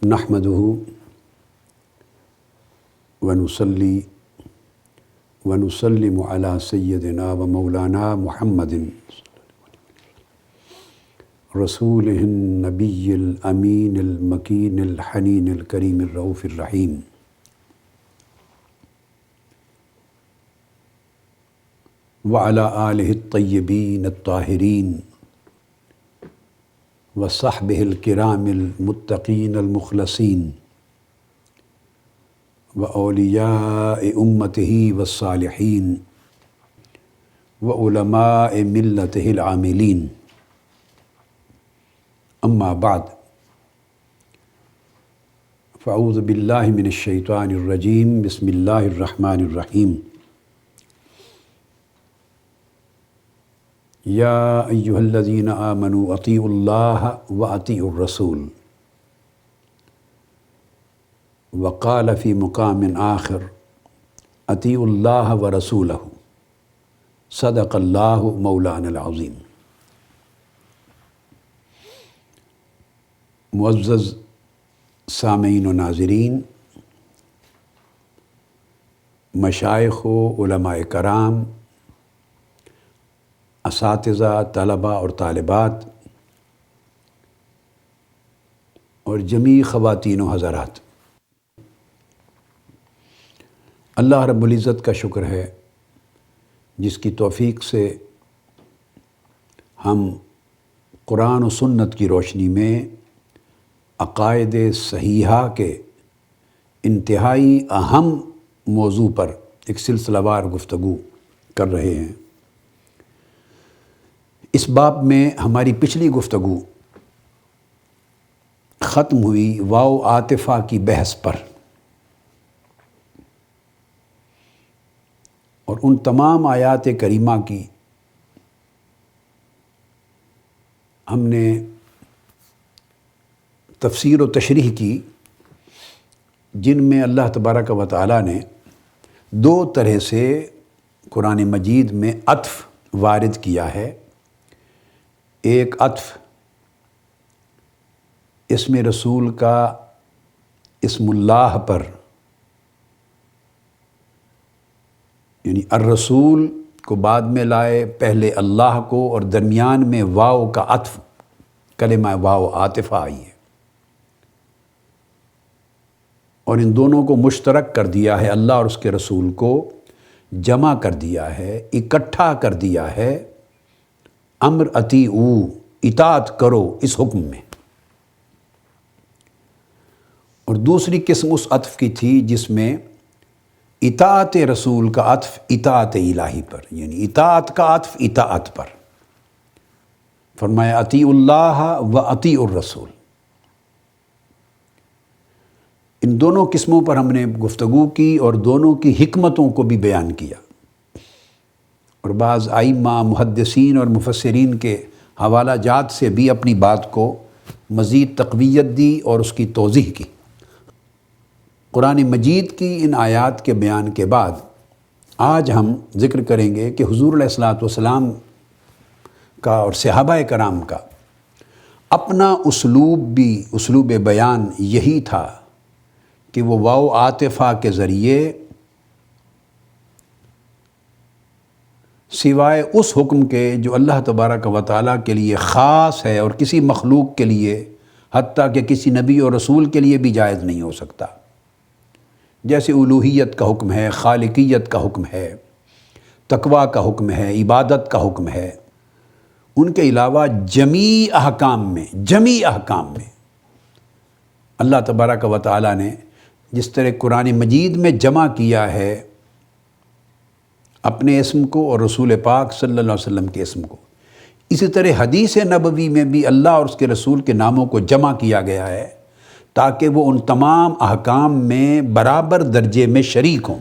نحمده ونصلي ونسلم على سيدنا ومولانا محمد رسوله النبي الأمين المكين الحنين الكريم الرؤوف الرحيم وعلى آله الطيبين الطاهرين وصحبه الكرام المتقين المخلصين وأولياء أمته والصالحين وعلماء ملته العاملين. أما بعد، فأعوذ بالله من الشيطان الرجيم. بسم الله الرحمن الرحيم. يا أيها الذين آمنوا أطيعوا الله وأطيعوا الرسول. وقال في مقام آخر أطيعوا الله ورسوله. صدق الله مولانا العظيم. معزز سامعین و ناظرین، مشائخ و علماء کرام، اساتذہ، طلباء اور طالبات اور جمیع خواتین و حضرات، اللہ رب العزت کا شکر ہے جس کی توفیق سے ہم قرآن و سنت کی روشنی میں عقائد صحیحہ کے انتہائی اہم موضوع پر ایک سلسلہ وار گفتگو کر رہے ہیں۔ اس باب میں ہماری پچھلی گفتگو ختم ہوئی واو عاطفہ کی بحث پر، اور ان تمام آیات کریمہ کی ہم نے تفسیر و تشریح کی، جن میں اللہ تبارک و تعالیٰ نے دو طرح سے قرآن مجید میں عطف وارد کیا ہے۔ ایک عطف اسم رسول کا اسم اللہ پر، یعنی الرسول کو بعد میں لائے، پہلے اللہ کو، اور درمیان میں واو کا عطف، کلمہ واو عاطفہ آئی ہے، اور ان دونوں کو مشترک کر دیا ہے، اللہ اور اس کے رسول کو جمع کر دیا ہے، اکٹھا کر دیا ہے، امر اطیعو، اطاعت کرو اس حکم میں۔ اور دوسری قسم اس عطف کی تھی جس میں اطاعت رسول کا عطف اطاعت الہی پر، یعنی اطاعت کا عطف اطاعت پر، فرمایا اطیعوا اللہ و اطیعوا الرسول۔ ان دونوں قسموں پر ہم نے گفتگو کی اور دونوں کی حکمتوں کو بھی بیان کیا، اور بعض ائمہ، محدثین اور مفسرین کے حوالہ جات سے بھی اپنی بات کو مزید تقویت دی اور اس کی توضیح کی۔ قرآن مجید کی ان آیات کے بیان کے بعد آج ہم ذکر کریں گے کہ حضور علیہ الصلاۃ والسلام کا اور صحابہ کرام کا اپنا اسلوب بھی، اسلوب بیان یہی تھا کہ وہ واو عاطفہ کے ذریعے سوائے اس حکم کے جو اللہ تبارک و تعالیٰ کے لیے خاص ہے اور کسی مخلوق کے لیے، حتیٰ کہ کسی نبی اور رسول کے لیے بھی جائز نہیں ہو سکتا، جیسے الوہیت کا حکم ہے، خالقیت کا حکم ہے، تقویٰ کا حکم ہے، عبادت کا حکم ہے، ان کے علاوہ جمیع احکام میں اللہ تبارک و تعالیٰ نے جس طرح قرآن مجید میں جمع کیا ہے اپنے اسم کو اور رسول پاک صلی اللہ علیہ وسلم کے اسم کو، اسی طرح حدیث نبوی میں بھی اللہ اور اس کے رسول کے ناموں کو جمع کیا گیا ہے تاکہ وہ ان تمام احکام میں برابر درجے میں شریک ہوں۔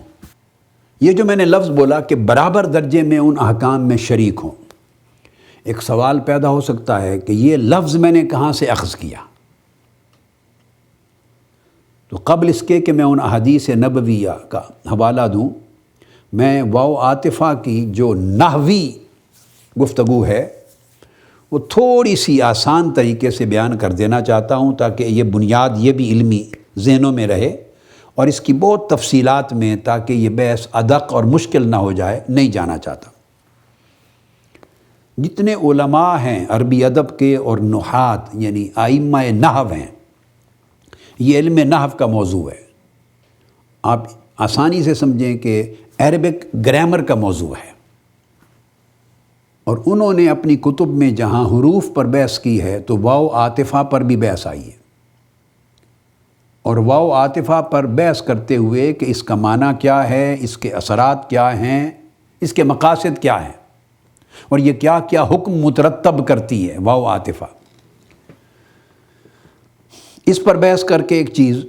یہ جو میں نے لفظ بولا کہ برابر درجے میں ان احکام میں شریک ہوں، ایک سوال پیدا ہو سکتا ہے کہ یہ لفظ میں نے کہاں سے اخذ کیا؟ تو قبل اس کے کہ میں ان احادیث نبویہ کا حوالہ دوں، میں واو عاطفہ کی جو نحوی گفتگو ہے وہ تھوڑی سی آسان طریقے سے بیان کر دینا چاہتا ہوں تاکہ یہ بنیاد یہ بھی علمی ذہنوں میں رہے، اور اس کی بہت تفصیلات میں تاکہ یہ بحث ادق اور مشکل نہ ہو جائے نہیں جانا چاہتا۔ جتنے علماء ہیں عربی ادب کے اور نحات یعنی ائمہ نحو ہیں، یہ علم نحو کا موضوع ہے۔ آپ آسانی سے سمجھیں کہ عربک گرامر کا موضوع ہے، اور انہوں نے اپنی کتب میں جہاں حروف پر بحث کی ہے تو واو عاطفہ پر بھی بحث آئی ہے، اور واو عاطفہ پر بحث کرتے ہوئے کہ اس کا معنی کیا ہے، اس کے اثرات کیا ہیں، اس کے مقاصد کیا ہیں، اور یہ کیا کیا حکم مترتب کرتی ہے واو عاطفہ۔ اس پر بحث کر کے ایک چیز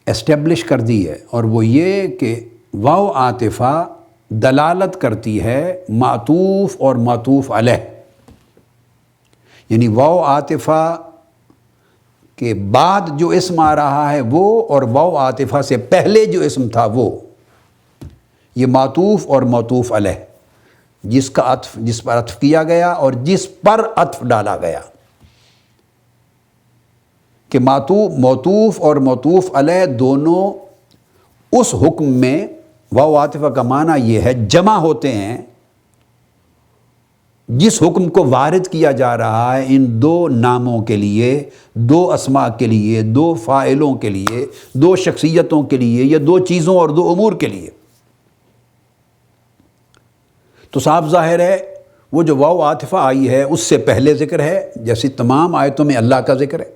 اسٹیبلش کر دی ہے، اور وہ یہ کہ واو عاطفہ دلالت کرتی ہے معطوف اور معطوف علیہ، یعنی واو عاطفہ کے بعد جو اسم آ رہا ہے وہ، اور واو عاطفہ سے پہلے جو اسم تھا وہ، یہ معطوف اور معطوف علیہ، جس پر عطف کیا گیا اور جس پر عطف ڈالا گیا، کہ معطوف اور معطوف علیہ دونوں اس حکم میں، واو عاطفہ کا معنی یہ ہے جمع ہوتے ہیں جس حکم کو وارد کیا جا رہا ہے ان دو ناموں کے لیے، دو اسماء کے لیے، دو فاعلوں کے لیے، دو شخصیتوں کے لیے، یا دو چیزوں اور دو امور کے لیے۔ تو صاف ظاہر ہے وہ جو واو عاطفہ آئی ہے اس سے پہلے ذکر ہے، جیسے تمام آیتوں میں اللہ کا ذکر ہے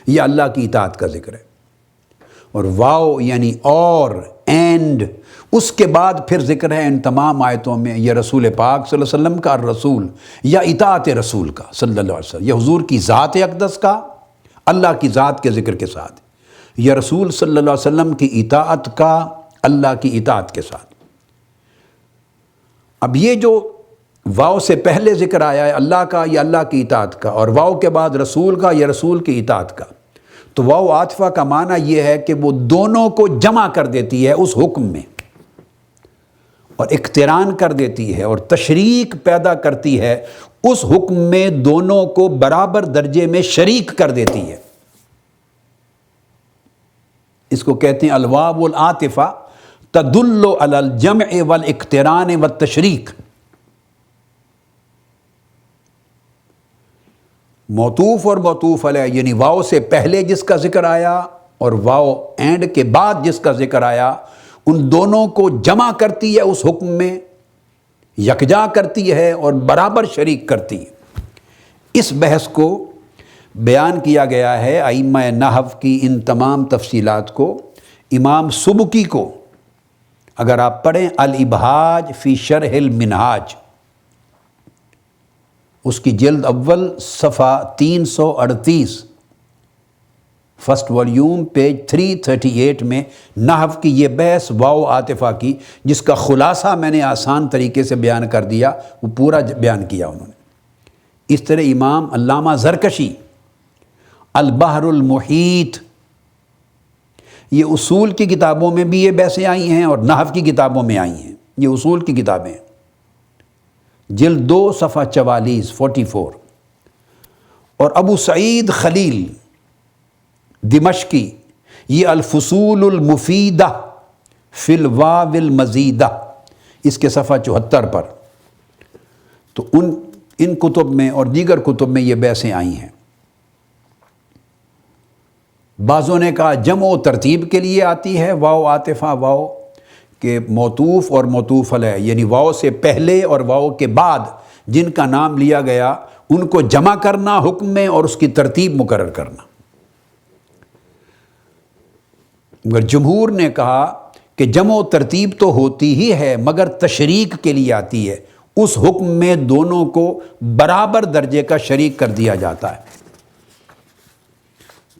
یا اللہ کی اطاعت کا ذکر ہے، اور واو یعنی اور، اینڈ، اس کے بعد پھر ذکر ہے ان تمام آیتوں میں یا رسول پاک صلی اللہ علیہ وسلم کا الرسول، یا اطاعت رسول کا صلی اللہ علیہ وسلم، یا حضور کی ذات اقدس کا اللہ کی ذات کے ذکر کے ساتھ، یا رسول صلی اللہ علیہ وسلم کی اطاعت کا اللہ کی اطاعت کے ساتھ۔ اب یہ جو واو سے پہلے ذکر آیا ہے اللہ کا یا اللہ کی اطاعت کا، اور واو کے بعد رسول کا یا رسول کی اطاعت کا، تو واو عاطفہ کا معنی یہ ہے کہ وہ دونوں کو جمع کر دیتی ہے اس حکم میں، اور اقتران کر دیتی ہے اور تشریک پیدا کرتی ہے اس حکم میں، دونوں کو برابر درجے میں شریک کر دیتی ہے۔ اس کو کہتے ہیں الواو العاطفہ تدل علی الجمع والاقتران والتشریک۔ معطوف اور معطوف علیہ یعنی واو سے پہلے جس کا ذکر آیا اور واو اینڈ کے بعد جس کا ذکر آیا، ان دونوں کو جمع کرتی ہے اس حکم میں، یکجا کرتی ہے اور برابر شریک کرتی ہے۔ اس بحث کو بیان کیا گیا ہے ائمہ نحو کی ان تمام تفصیلات کو۔ امام سبکی کو اگر آپ پڑھیں الابہاج فی شرح المنہاج، اس کی جلد اول صفحہ 338، فرسٹ والیوم پیج 338 میں نحو کی یہ بحث واو عاطفہ کی، جس کا خلاصہ میں نے آسان طریقے سے بیان کر دیا، وہ پورا بیان کیا انہوں نے۔ اس طرح امام علامہ زرکشی البحر المحیط، یہ اصول کی کتابوں میں بھی یہ بحثیں آئی ہیں اور نحو کی کتابوں میں آئی ہیں، یہ اصول کی کتابیں، جلد 2 صفحہ 44 اور ابو سعید خلیل دمشقی یہ الفصول المفیدہ فی الواو المزیدہ، اس کے صفحہ 74 پر، تو ان کتب میں اور دیگر کتب میں یہ بحثیں آئی ہیں۔ بعضوں نے کہا جمع و ترتیب کے لیے آتی ہے واو عاطفہ، واو کہ معطوف اور معطوف علیہ یعنی واو سے پہلے اور واو کے بعد جن کا نام لیا گیا ان کو جمع کرنا حکم میں اور اس کی ترتیب مقرر کرنا۔ مگر جمہور نے کہا کہ جمع و ترتیب تو ہوتی ہی ہے مگر تشریک کے لیے آتی ہے، اس حکم میں دونوں کو برابر درجے کا شریک کر دیا جاتا ہے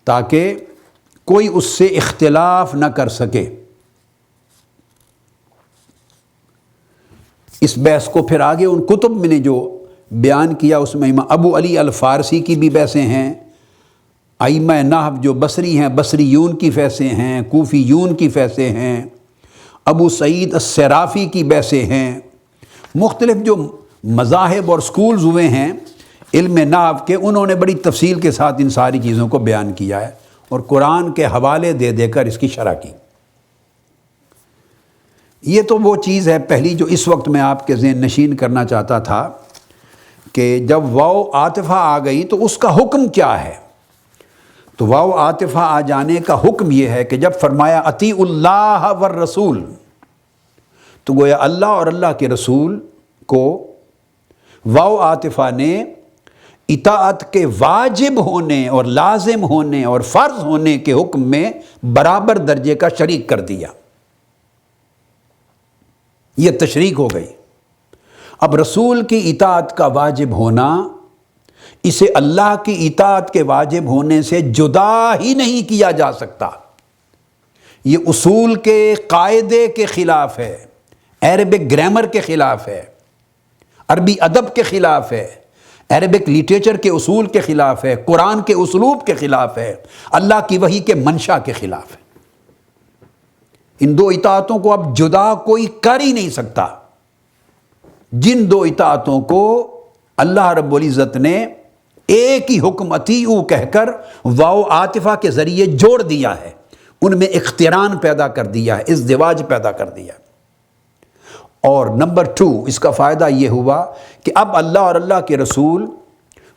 تاکہ کوئی اس سے اختلاف نہ کر سکے۔ اس بحث کو پھر آگے ان کتب میں نے جو بیان کیا اس میں امام ابو علی الفارسی کی بھی بحثیں ہیں، ائمہ نحو جو بصری ہیں بصریون کی بحثیں ہیں، کوفیون کی بحثیں ہیں، ابو سعید الصرافی کی بحثیں ہیں، مختلف جو مذاہب اور سکولز ہوئے ہیں علم نحو کے انہوں نے بڑی تفصیل کے ساتھ ان ساری چیزوں کو بیان کیا ہے اور قرآن کے حوالے دے دے کر اس کی شرح کی۔ یہ تو وہ چیز ہے پہلی جو اس وقت میں آپ کے ذہن نشین کرنا چاہتا تھا کہ جب واو عاطفہ آ گئی تو اس کا حکم کیا ہے۔ تو واو عاطفہ آ جانے کا حکم یہ ہے کہ جب فرمایا اطیعوا اللہ والرسول، تو گویا اللہ اور اللہ کے رسول کو واو عاطفہ نے اطاعت کے واجب ہونے اور لازم ہونے اور فرض ہونے کے حکم میں برابر درجے کا شریک کر دیا۔ یہ تشریک ہو گئی۔ اب رسول کی اطاعت کا واجب ہونا اسے اللہ کی اطاعت کے واجب ہونے سے جدا ہی نہیں کیا جا سکتا۔ یہ اصول کے قاعدے کے خلاف ہے، عربک گرامر کے خلاف ہے، عربی ادب کے خلاف ہے، عربک لٹریچر کے اصول کے خلاف ہے، قرآن کے اسلوب کے خلاف ہے، اللہ کی وحی کے منشا کے خلاف ہے۔ ان دو اطاعتوں کو اب جدا کوئی کر ہی نہیں سکتا۔ جن دو اطاعتوں کو اللہ رب العزت نے ایک ہی حکم اطیعوا کہہ کر واو عاطفہ کے ذریعے جوڑ دیا ہے، ان میں اقتران پیدا کر دیا ہے، ازدواج پیدا کر دیا ہے۔ اور نمبر 2 اس کا فائدہ یہ ہوا کہ اب اللہ اور اللہ کے رسول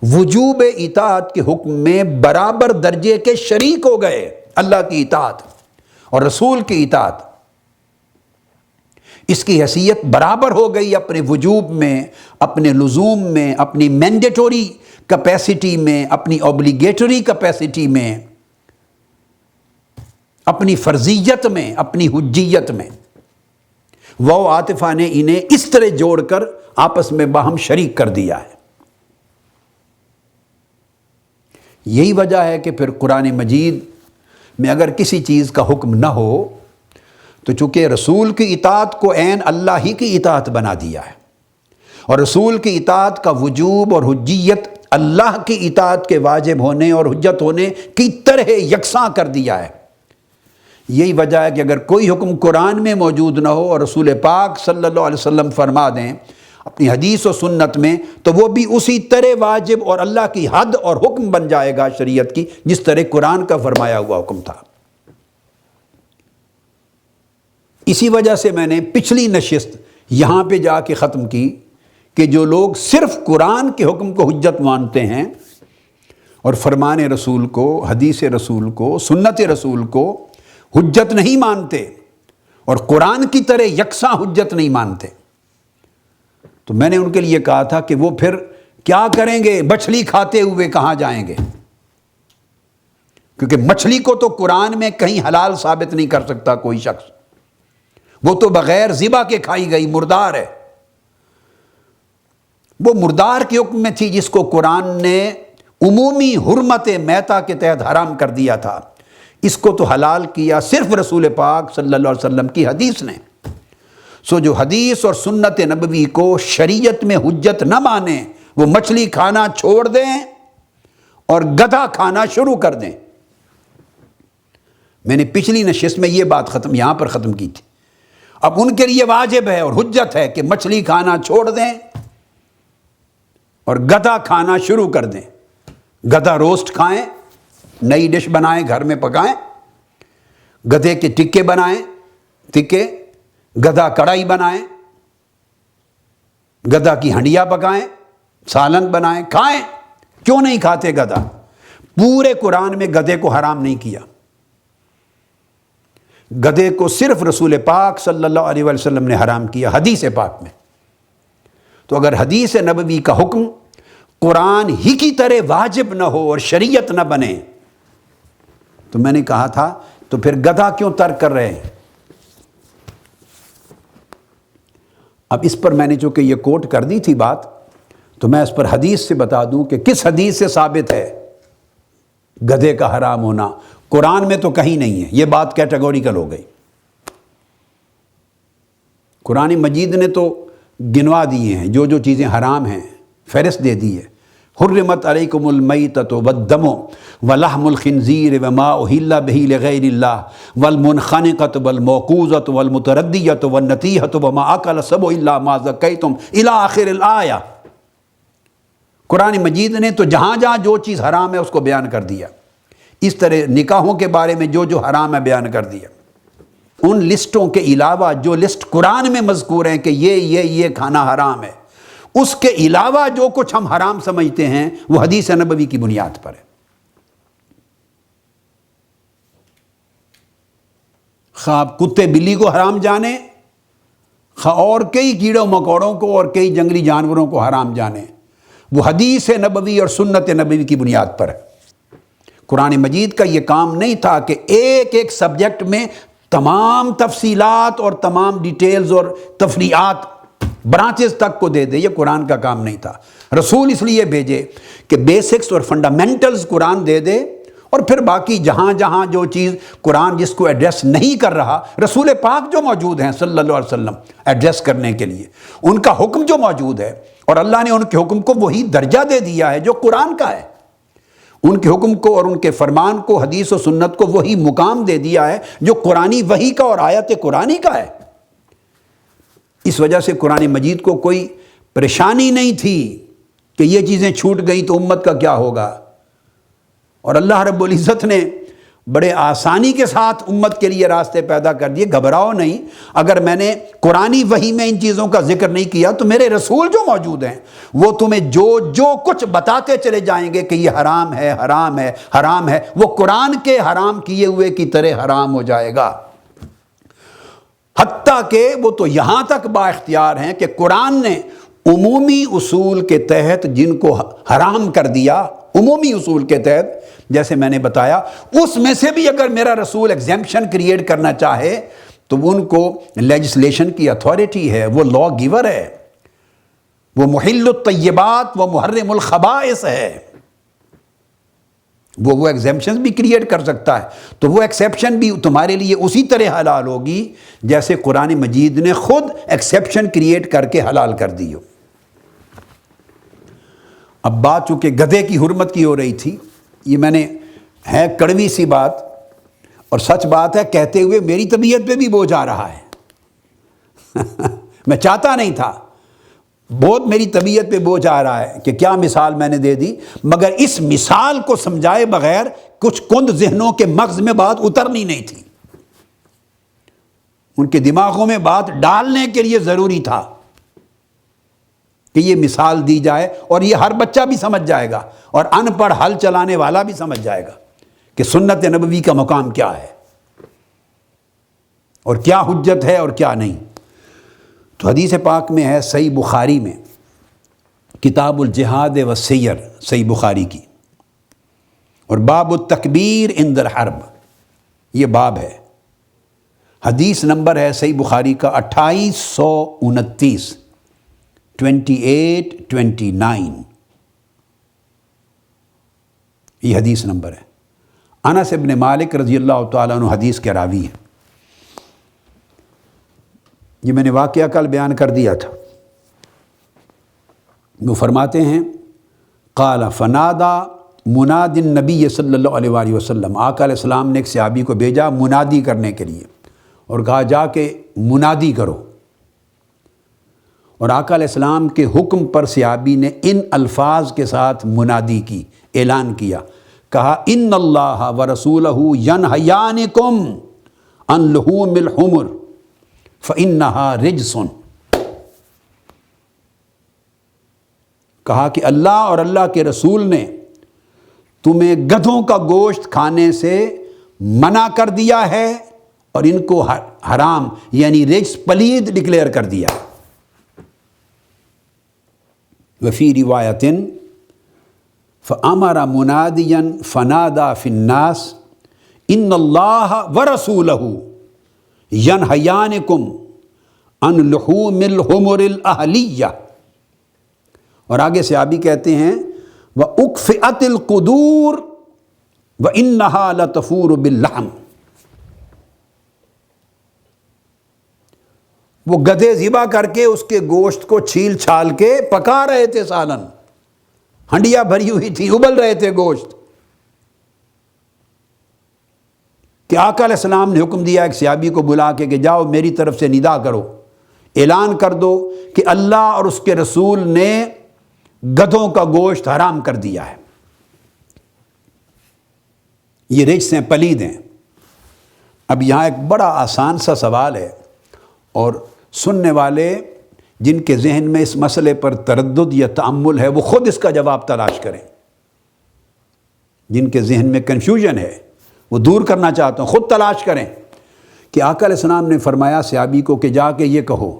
وجوب اطاعت کے حکم میں برابر درجے کے شریک ہو گئے۔ اللہ کی اطاعت اور رسول کی اطاعت، اس کی حیثیت برابر ہو گئی اپنے وجوب میں، اپنے لزوم میں، اپنی مینڈیٹوری کیپیسٹی میں، اپنی اوبلیگیٹری کیپیسٹی میں، اپنی فرضیت میں، اپنی حجیت میں۔ واو عاطفہ نے انہیں اس طرح جوڑ کر آپس میں باہم شریک کر دیا ہے۔ یہی وجہ ہے کہ پھر قرآن مجید میں اگر کسی چیز کا حکم نہ ہو تو چونکہ رسول کی اطاعت کو عین اللہ ہی کی اطاعت بنا دیا ہے، اور رسول کی اطاعت کا وجوب اور حجیت اللہ کی اطاعت کے واجب ہونے اور حجت ہونے کی طرح یکساں کر دیا ہے۔ یہی وجہ ہے کہ اگر کوئی حکم قرآن میں موجود نہ ہو اور رسول پاک صلی اللہ علیہ وسلم فرما دیں اپنی حدیث و سنت میں، تو وہ بھی اسی طرح واجب اور اللہ کی حد اور حکم بن جائے گا شریعت کی، جس طرح قرآن کا فرمایا ہوا حکم تھا۔ اسی وجہ سے میں نے پچھلی نشست یہاں پہ جا کے ختم کی کہ جو لوگ صرف قرآن کے حکم کو حجت مانتے ہیں اور فرمان رسول کو، حدیث رسول کو، سنت رسول کو حجت نہیں مانتے اور قرآن کی طرح یکساں حجت نہیں مانتے، تو میں نے ان کے لیے کہا تھا کہ وہ پھر کیا کریں گے؟ مچھلی کھاتے ہوئے کہاں جائیں گے؟ کیونکہ مچھلی کو تو قرآن میں کہیں حلال ثابت نہیں کر سکتا کوئی شخص، وہ تو بغیر ذبح کے کھائی گئی مردار ہے۔ وہ مردار کے حکم میں تھی جس کو قرآن نے عمومی حرمت میتہ کے تحت حرام کر دیا تھا، اس کو تو حلال کیا صرف رسول پاک صلی اللہ علیہ وسلم کی حدیث نے۔ سو جو حدیث اور سنت نبوی کو شریعت میں حجت نہ مانے وہ مچھلی کھانا چھوڑ دیں اور گدھا کھانا شروع کر دیں۔ میں نے پچھلی نشست میں یہ بات یہاں پر ختم کی تھی۔ اب ان کے لیے واجب ہے اور حجت ہے کہ مچھلی کھانا چھوڑ دیں اور گدھا کھانا شروع کر دیں۔ گدھا روسٹ کھائیں، نئی ڈش بنائیں، گھر میں پکائیں، گدھے کے ٹکے بنائیں، ٹکے، گدھا کڑھائی بنائیں، گدھا کی ہنڈیا پکائیں، سالن بنائیں، کھائیں۔ کیوں نہیں کھاتے گدھا؟ پورے قرآن میں گدھے کو حرام نہیں کیا، گدھے کو صرف رسول پاک صلی اللہ علیہ وسلم نے حرام کیا حدیث پاک میں۔ تو اگر حدیث نبوی کا حکم قرآن ہی کی طرح واجب نہ ہو اور شریعت نہ بنے تو میں نے کہا تھا تو پھر گدھا کیوں ترک کر رہے ہیں؟ اب اس پر میں نے چونکہ یہ کوٹ کر دی تھی بات، تو میں اس پر حدیث سے بتا دوں کہ کس حدیث سے ثابت ہے گدھے کا حرام ہونا۔ قرآن میں تو کہیں نہیں ہے، یہ بات کیٹیگوریکل ہو گئی۔ قرآن مجید نے تو گنوا دیے ہیں جو جو چیزیں حرام ہیں، فہرست دے دی ہے۔ حرمت علیکم المیتۃ والدم ولحم الخنزیر وما اہل بہ لغیر اللہ والمنخنقۃ والموقوذۃ والمتردیۃ والنطیحۃ وما اکل السبع الا ما ذکیتم الی آخر الآیہ۔ قرآن مجید نے تو جہاں جہاں جو چیز حرام ہے اس کو بیان کر دیا، اس طرح نکاحوں کے بارے میں جو جو حرام ہے بیان کر دیا۔ ان لسٹوں کے علاوہ جو لسٹ قرآن میں مذکور ہیں کہ یہ کھانا حرام ہے، اس کے علاوہ جو کچھ ہم حرام سمجھتے ہیں وہ حدیث نبوی کی بنیاد پر ہے۔ خواہ آپ کتے بلی کو حرام جانیں، خواہ اور کئی کیڑوں مکوڑوں کو اور کئی جنگلی جانوروں کو حرام جانیں، وہ حدیث نبوی اور سنت نبوی کی بنیاد پر ہے۔ قرآن مجید کا یہ کام نہیں تھا کہ ایک ایک سبجیکٹ میں تمام تفصیلات اور تمام ڈیٹیلز اور تفریعات برانچز تک کو دے دے، یہ قرآن کا کام نہیں تھا۔ رسول اس لیے بھیجے کہ بیسکس اور فنڈامنٹلز قرآن دے دے، اور پھر باقی جہاں جہاں جو چیز قرآن جس کو ایڈریس نہیں کر رہا، رسول پاک جو موجود ہیں صلی اللہ علیہ وسلم ایڈریس کرنے کے لیے، ان کا حکم جو موجود ہے، اور اللہ نے ان کے حکم کو وہی درجہ دے دیا ہے جو قرآن کا ہے، ان کے حکم کو اور ان کے فرمان کو، حدیث و سنت کو وہی مقام دے دیا ہے جو قرآنی وحی کا اور آیت قرآنی کا ہے۔ اس وجہ سے قرآن مجید کو کوئی پریشانی نہیں تھی کہ یہ چیزیں چھوٹ گئیں تو امت کا کیا ہوگا، اور اللہ رب العزت نے بڑے آسانی کے ساتھ امت کے لیے راستے پیدا کر دیے۔ گھبراؤ نہیں، اگر میں نے قرآنی وحی میں ان چیزوں کا ذکر نہیں کیا تو میرے رسول جو موجود ہیں وہ تمہیں جو کچھ بتاتے چلے جائیں گے کہ یہ حرام ہے، حرام ہے، حرام ہے، وہ قرآن کے حرام کیے ہوئے کی طرح حرام ہو جائے گا۔ حتیٰ کہ وہ تو یہاں تک با اختیار ہیں کہ قرآن نے عمومی اصول کے تحت جن کو حرام کر دیا، عمومی اصول کے تحت جیسے میں نے بتایا، اس میں سے بھی اگر میرا رسول ایگزیمپشن کریٹ کرنا چاہے تو ان کو لیجسلیشن کی اتھارٹی ہے، وہ لا گیور ہے، وہ محل الطیبات و محرم الخبائث ہے، وہ ایگزیمپشن بھی کریٹ کر سکتا ہے۔ تو وہ ایکسیپشن بھی تمہارے لیے اسی طرح حلال ہوگی جیسے قرآن مجید نے خود ایکسیپشن کریٹ کر کے حلال کر دی ہو۔ اب بات چونکہ گدھے کی حرمت کی ہو رہی تھی، یہ میں نے ہے کڑوی سی بات اور سچ بات ہے کہتے ہوئے میری طبیعت پہ بھی بوجھ آ رہا ہے میں چاہتا نہیں تھا، بہت میری طبیعت پہ بوجھ آ رہا ہے کہ کیا مثال میں نے دے دی، مگر اس مثال کو سمجھائے بغیر کچھ کند ذہنوں کے مغز میں بات اترنی نہیں تھی، ان کے دماغوں میں بات ڈالنے کے لیے ضروری تھا کہ یہ مثال دی جائے، اور یہ ہر بچہ بھی سمجھ جائے گا اور ان پڑھ ہل چلانے والا بھی سمجھ جائے گا کہ سنت نبوی کا مقام کیا ہے اور کیا حجت ہے اور کیا نہیں۔ تو حدیث پاک میں ہے، صحیح بخاری میں کتاب الجہاد والسیر، صحیح بخاری کی، اور باب التکبیر عند الحرب، یہ باب ہے، حدیث نمبر ہے صحیح بخاری کا 2829، 2829، یہ حدیث نمبر ہے۔ انس ابن مالک رضی اللہ تعالیٰ عنہ حدیث کے راوی ہیں۔ یہ میں نے واقعہ کل بیان کر دیا تھا۔ وہ فرماتے ہیں، قال فنادا مناد النبی صلی اللہ علیہ وآلہ وسلم، آقا علیہ السلام نے ایک صحابی کو بھیجا منادی کرنے کے لیے اور کہا جا کے منادی کرو، اور آقا علیہ السلام کے حکم پر صحابی نے ان الفاظ کے ساتھ منادی کی، اعلان کیا، کہا ان اللہ ورسولہ ینہیانکم عن لحوم الحمر فإنہا رجس، کہا کہ اللہ اور اللہ کے رسول نے تمہیں گدھوں کا گوشت کھانے سے منع کر دیا ہے اور ان کو حرام یعنی رجس، پلید ڈکلیئر کر دیا۔ وفی روایت فامر منادیا فنادى في الناس ان اللہ ورسولہ ینہیانکم عن لحوم الحمر الاہلیہ، اور آگے صحابی کہتے ہیں وَأُكْفِئَتِ الْقُدُورُ وَإِنَّهَا لَتَفُورُ بِاللَّحْمِ، وہ گدھے ذبح کر کے اس کے گوشت کو چھیل چھال کے پکا رہے تھے، سالن ہنڈیا بھری ہوئی تھی، ابل رہے تھے گوشت، کہ آقا علیہ السلام نے حکم دیا ایک صحابی کو بلا کے کہ جاؤ میری طرف سے ندا کرو، اعلان کر دو کہ اللہ اور اس کے رسول نے گدھوں کا گوشت حرام کر دیا ہے، یہ رجس ہیں، پلید ہیں۔ اب یہاں ایک بڑا آسان سا سوال ہے، اور سننے والے جن کے ذہن میں اس مسئلے پر تردد یا تأمل ہے وہ خود اس کا جواب تلاش کریں۔ جن کے ذہن میں کنفیوژن ہے وہ دور کرنا چاہتے ہیں، خود تلاش کریں کہ آقا علیہ السلام نے فرمایا صحابی کو کہ جا کے یہ کہو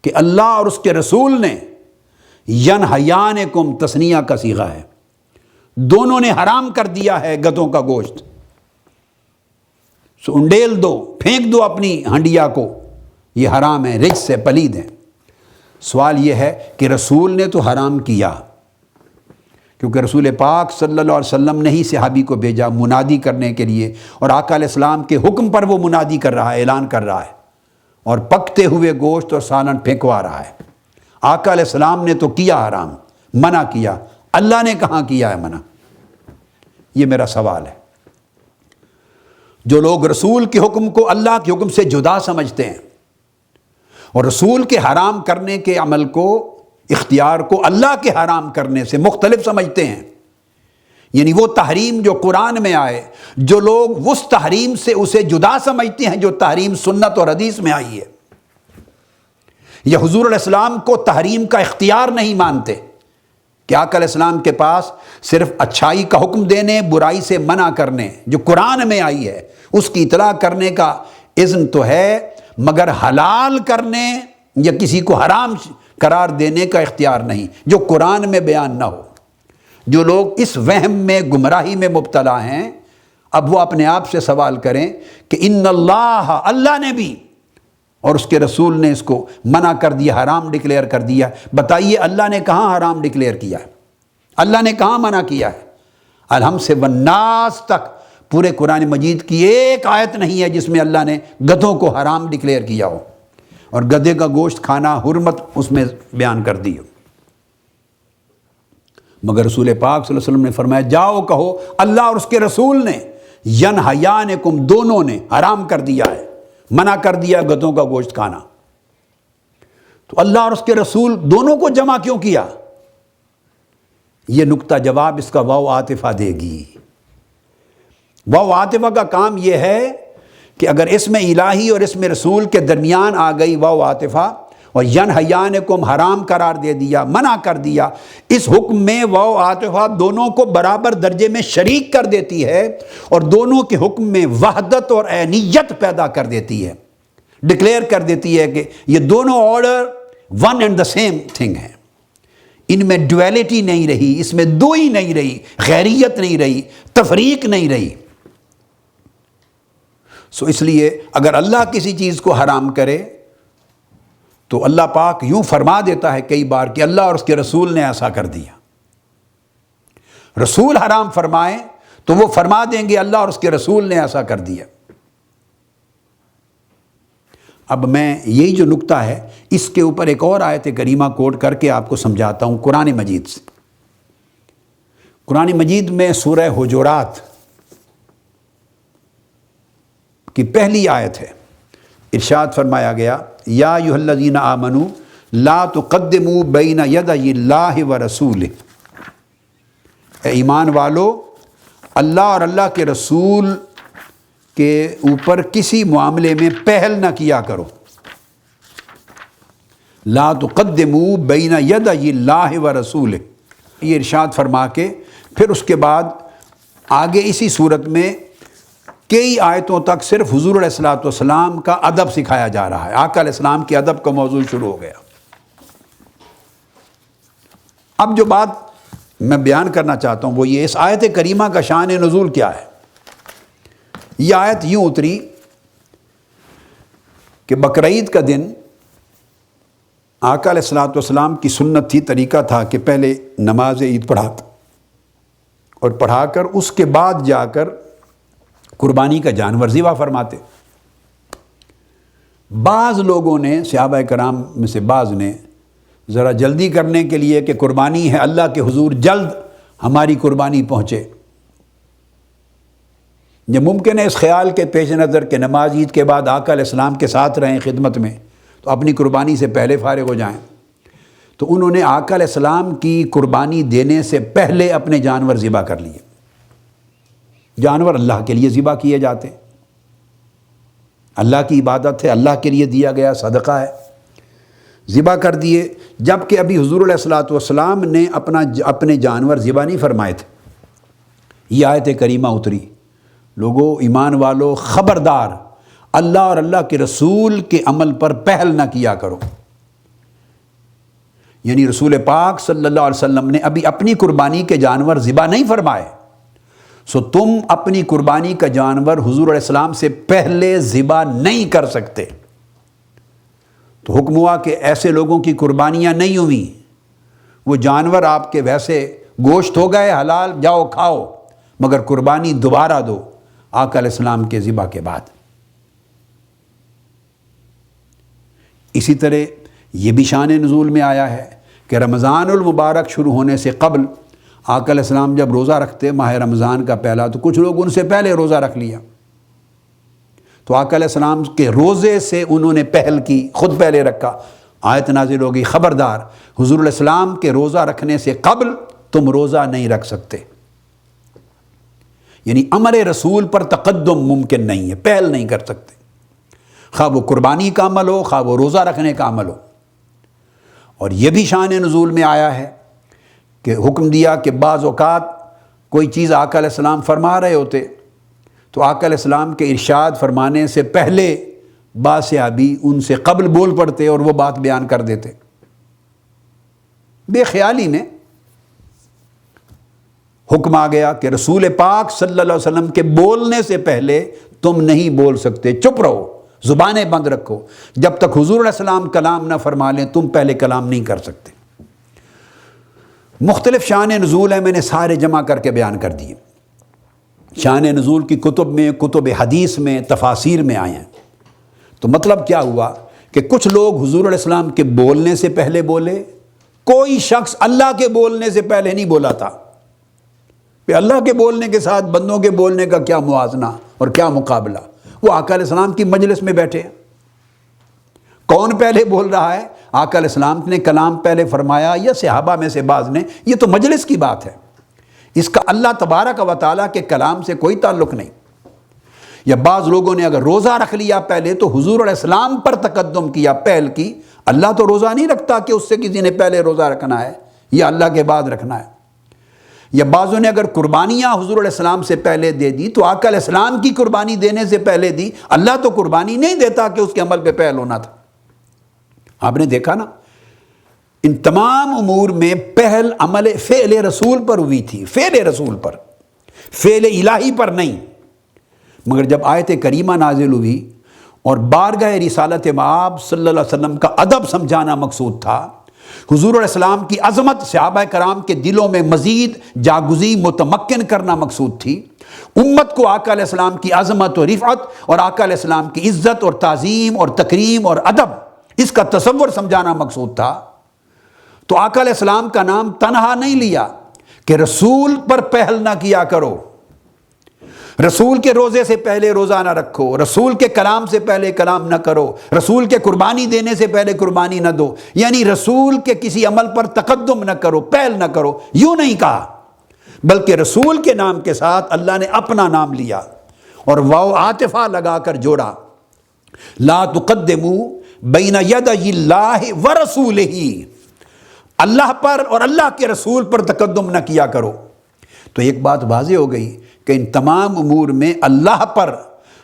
کہ اللہ اور اس کے رسول نے ینہیانکم، تثنیہ کا صیغہ ہے، دونوں نے حرام کر دیا ہے گدھوں کا گوشت، سو انڈیل دو، پھینک دو اپنی ہنڈیا کو، یہ حرام ہے، رجس سے پلید ہیں۔ سوال یہ ہے کہ رسول نے تو حرام کیا، کیونکہ رسول پاک صلی اللہ علیہ وسلم نے ہی صحابی کو بھیجا منادی کرنے کے لیے، اور آقا علیہ السلام کے حکم پر وہ منادی کر رہا ہے، اعلان کر رہا ہے، اور پکتے ہوئے گوشت اور سالن پھینکوا رہا ہے۔ آقا علیہ السلام نے تو کیا حرام، منع کیا، اللہ نے کہاں کیا ہے منع؟ یہ میرا سوال ہے۔ جو لوگ رسول کے حکم کو اللہ کے حکم سے جدا سمجھتے ہیں اور رسول کے حرام کرنے کے عمل کو، اختیار کو اللہ کے حرام کرنے سے مختلف سمجھتے ہیں، یعنی وہ تحریم جو قرآن میں آئے، جو لوگ اس تحریم سے اسے جدا سمجھتے ہیں جو تحریم سنت اور حدیث میں آئی ہے، یا حضور علیہ السلام کو تحریم کا اختیار نہیں مانتے کہ آقا علیہ السلام کے پاس صرف اچھائی کا حکم دینے، برائی سے منع کرنے جو قرآن میں آئی ہے اس کی اطلاع کرنے کا اذن تو ہے، مگر حلال کرنے یا کسی کو حرام قرار دینے کا اختیار نہیں جو قرآن میں بیان نہ ہو۔ جو لوگ اس وہم میں، گمراہی میں مبتلا ہیں، اب وہ اپنے آپ سے سوال کریں کہ ان اللہ نے بھی اور اس کے رسول نے اس کو منع کر دیا، حرام ڈکلیئر کر دیا، بتائیے اللہ نے کہاں حرام ڈکلیئر کیا ہے؟ اللہ نے کہاں منع کیا ہے؟ الحم سے والناس تک پورے قرآن مجید کی ایک آیت نہیں ہے جس میں اللہ نے گدھوں کو حرام ڈکلیئر کیا ہو اور گدھے کا گوشت کھانا حرمت اس میں بیان کر دی ہو۔ مگر رسول پاک صلی اللہ علیہ وسلم نے فرمایا جاؤ کہو اللہ اور اس کے رسول نے ینہیانکم، دونوں نے حرام کر دیا ہے، منع کر دیا گدھوں کا گوشت کھانا۔ تو اللہ اور اس کے رسول دونوں کو جمع کیوں کیا؟ یہ نقطہ جواب اس کا واو عاطفہ دے گی۔ واو عاطفہ کا کام یہ ہے کہ اگر اسم الہی اور اسم رسول کے درمیان آ گئی واو عاطفہ اور ینہیانکم حرام قرار دے دیا، منع کر دیا، اس حکم میں واو عاطفہ دونوں کو برابر درجے میں شریک کر دیتی ہے اور دونوں کے حکم میں وحدت اور عینیت پیدا کر دیتی ہے، ڈکلیئر کر دیتی ہے کہ یہ دونوں order one and the same thing ہیں، ان میں ڈویلٹی نہیں رہی، اس میں دوئی نہیں رہی، غیریت نہیں رہی، تفریق نہیں رہی۔ سو اس لیے اگر اللہ کسی چیز کو حرام کرے تو اللہ پاک یوں فرما دیتا ہے کئی بار کہ اللہ اور اس کے رسول نے ایسا کر دیا۔ رسول حرام فرمائیں تو وہ فرما دیں گے اللہ اور اس کے رسول نے ایسا کر دیا۔ اب میں یہی جو نقطہ ہے اس کے اوپر ایک اور آیت کریمہ کوٹ کر کے آپ کو سمجھاتا ہوں قرآن مجید سے۔ قرآن مجید میں سورہ حجرات کی پہلی آیت ہے، ارشاد فرمایا گیا یا ایھا الذین آمنوا لا تقدموا بین یدی اللہ ورسولہ، اے ایمان والو اللہ اور اللہ کے رسول کے اوپر کسی معاملے میں پہل نہ کیا کرو۔ لا تقدموا بین یدی اللہ ورسولہ، یہ ارشاد فرما کے پھر اس کے بعد آگے اسی صورت میں کئی آیتوں تک صرف حضور علیہ السلام کا ادب سکھایا جا رہا ہے، آقا علیہ السلام کے ادب کا موضوع شروع ہو گیا۔ اب جو بات میں بیان کرنا چاہتا ہوں وہ یہ، اس آیت کریمہ کا شان نزول کیا ہے؟ یہ آیت یوں اتری کہ بقرعید کا دن آقا علیہ السلام کی سنت تھی، طریقہ تھا کہ پہلے نماز عید پڑھاتا اور پڑھا کر اس کے بعد جا کر قربانی کا جانور ذبح فرماتے۔ بعض لوگوں نے، صحابہ کرام میں سے بعض نے ذرا جلدی کرنے کے لیے کہ قربانی ہے اللہ کے حضور جلد ہماری قربانی پہنچے، یہ ممکن ہے اس خیال کے پیش نظر کہ نماز عید کے بعد آقا علیہ السلام کے ساتھ رہیں خدمت میں تو اپنی قربانی سے پہلے فارغ ہو جائیں، تو انہوں نے آقا علیہ السلام کی قربانی دینے سے پہلے اپنے جانور ذبح کر لیے۔ جانور اللہ کے لیے ذبح کیے جاتے، اللہ کی عبادت ہے، اللہ کے لیے دیا گیا صدقہ ہے، ذبح کر دیے، جبکہ ابھی حضور علیہ الصلوۃ والسلام نے اپنے جانور ذبح نہیں فرمائے تھے۔ یہ آیت کریمہ اتری، لوگو ایمان والو خبردار، اللہ اور اللہ کے رسول کے عمل پر پہل نہ کیا کرو۔ یعنی رسول پاک صلی اللہ علیہ وسلم نے ابھی اپنی قربانی کے جانور ذبح نہیں فرمائے، سو تم اپنی قربانی کا جانور حضور علیہ السلام سے پہلے ذبح نہیں کر سکتے۔ تو حکم ہوا کہ ایسے لوگوں کی قربانیاں نہیں ہوئیں، وہ جانور آپ کے ویسے گوشت ہو گئے حلال، جاؤ کھاؤ، مگر قربانی دوبارہ دو آقا علیہ السلام کے ذبح کے بعد۔ اسی طرح یہ بھی شان نزول میں آیا ہے کہ رمضان المبارک شروع ہونے سے قبل آقا علیہ السلام جب روزہ رکھتے ماہ رمضان کا پہلا، تو کچھ لوگ ان سے پہلے روزہ رکھ لیا، تو آقا علیہ السلام کے روزے سے انہوں نے پہل کی، خود پہلے رکھا۔ آیت نازل ہو گئی، خبردار حضور علیہ السلام کے روزہ رکھنے سے قبل تم روزہ نہیں رکھ سکتے۔ یعنی امر رسول پر تقدم ممکن نہیں ہے، پہل نہیں کر سکتے، خواہ وہ قربانی کا عمل ہو، خواہ وہ روزہ رکھنے کا عمل ہو۔ اور یہ بھی شان نزول میں آیا ہے کہ حکم دیا کہ بعض اوقات کوئی چیز آقا علیہ السلام فرما رہے ہوتے تو آقا علیہ السلام کے ارشاد فرمانے سے پہلے بعض صحابی ان سے قبل بول پڑتے اور وہ بات بیان کر دیتے، بے خیالی میں۔ حکم آ گیا کہ رسول پاک صلی اللہ علیہ وسلم کے بولنے سے پہلے تم نہیں بول سکتے، چپ رہو، زبانیں بند رکھو، جب تک حضور علیہ السلام کلام نہ فرما لیں تم پہلے کلام نہیں کر سکتے۔ مختلف شان نزول ہیں، میں نے سارے جمع کر کے بیان کر دیے۔ شان نزول کی کتب میں، کتب حدیث میں، تفاسیر میں آئے ہیں۔ تو مطلب کیا ہوا کہ کچھ لوگ حضور علیہ السلام کے بولنے سے پہلے بولے، کوئی شخص اللہ کے بولنے سے پہلے نہیں بولا تھا۔ کہ اللہ کے بولنے کے ساتھ بندوں کے بولنے کا کیا موازنہ اور کیا مقابلہ؟ وہ آقا علیہ السلام کی مجلس میں بیٹھے ہیں، کون پہلے بول رہا ہے؟ آقا علیہ السلام نے کلام پہلے فرمایا یا صحابہ میں سے بعض نے؟ یہ تو مجلس کی بات ہے، اس کا اللہ تبارک و تعالیٰ کے کلام سے کوئی تعلق نہیں۔ یا بعض لوگوں نے اگر روزہ رکھ لیا پہلے تو حضور علیہ السلام پر تقدم کیا، پہل کی۔ اللہ تو روزہ نہیں رکھتا کہ اس سے کسی نے پہلے روزہ رکھنا ہے یا اللہ کے بعد رکھنا ہے۔ یا بعضوں نے اگر قربانیاں حضور علیہ السلام سے پہلے دے دی تو آقا علیہ السلام کی قربانی دینے سے پہلے دی، اللہ تو قربانی نہیں دیتا کہ اس کے عمل پہ پہل ہونا تھا۔ آپ نے دیکھا نا، ان تمام امور میں پہل عمل فعل رسول پر ہوئی تھی، فعل رسول پر، فعل الہی پر نہیں۔ مگر جب آیت کریمہ نازل ہوئی اور بارگاہ رسالت مآب صلی اللہ علیہ وسلم کا ادب سمجھانا مقصود تھا، حضور علیہ السلام کی عظمت صحابہ کرام کے دلوں میں مزید جاگزی متمکن کرنا مقصود تھی، امت کو آقا علیہ السلام کی عظمت اور رفعت اور آقا علیہ السلام کی عزت اور تعظیم اور تکریم اور ادب، اس کا تصور سمجھانا مقصود تھا، تو آقا علیہ السلام کا نام تنہا نہیں لیا کہ رسول پر پہل نہ کیا کرو، رسول کے روزے سے پہلے روزہ نہ رکھو، رسول کے کلام سے پہلے کلام نہ کرو، رسول کے قربانی دینے سے پہلے قربانی نہ دو، یعنی رسول کے کسی عمل پر تقدم نہ کرو، پہل نہ کرو، یوں نہیں کہا، بلکہ رسول کے نام کے ساتھ اللہ نے اپنا نام لیا اور واو عاطفہ لگا کر جوڑا، لا تقدموا بین یدی اللہ ورسولہ، اللہ پر اور اللہ کے رسول پر تقدم نہ کیا کرو۔ تو ایک بات واضح ہو گئی کہ ان تمام امور میں اللہ پر،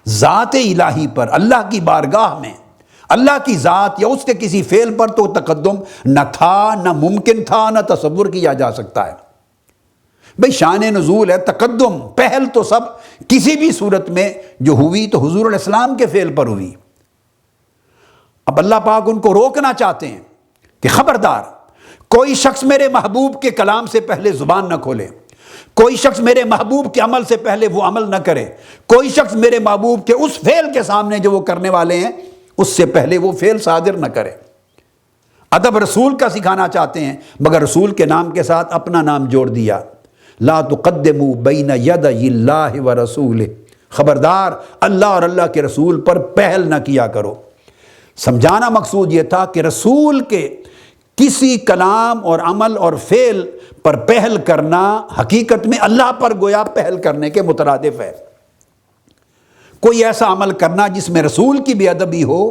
ذات الہی پر، اللہ کی بارگاہ میں اللہ کی ذات یا اس کے کسی فعل پر تو تقدم نہ تھا، نہ ممکن تھا، نہ تصور کیا جا سکتا ہے۔ بھئی شان نزول ہے، تقدم، پہل تو سب کسی بھی صورت میں جو ہوئی تو حضور علیہ السلام کے فعل پر ہوئی۔ اب اللہ پاک ان کو روکنا چاہتے ہیں کہ خبردار، کوئی شخص میرے محبوب کے کلام سے پہلے زبان نہ کھولے، کوئی شخص میرے محبوب کے عمل سے پہلے وہ عمل نہ کرے، کوئی شخص میرے محبوب کے اس فعل کے سامنے جو وہ کرنے والے ہیں اس سے پہلے وہ فعل صادر نہ کرے۔ ادب رسول کا سکھانا چاہتے ہیں، مگر رسول کے نام کے ساتھ اپنا نام جوڑ دیا، لا تقدموا بین یدی اللہ ورسولہ، خبردار اللہ اور اللہ کے رسول پر پہل نہ کیا کرو۔ سمجھانا مقصود یہ تھا کہ رسول کے کسی کلام اور عمل اور فعل پر پہل کرنا حقیقت میں اللہ پر گویا پہل کرنے کے مترادف ہے۔ کوئی ایسا عمل کرنا جس میں رسول کی بے ادبی ہو،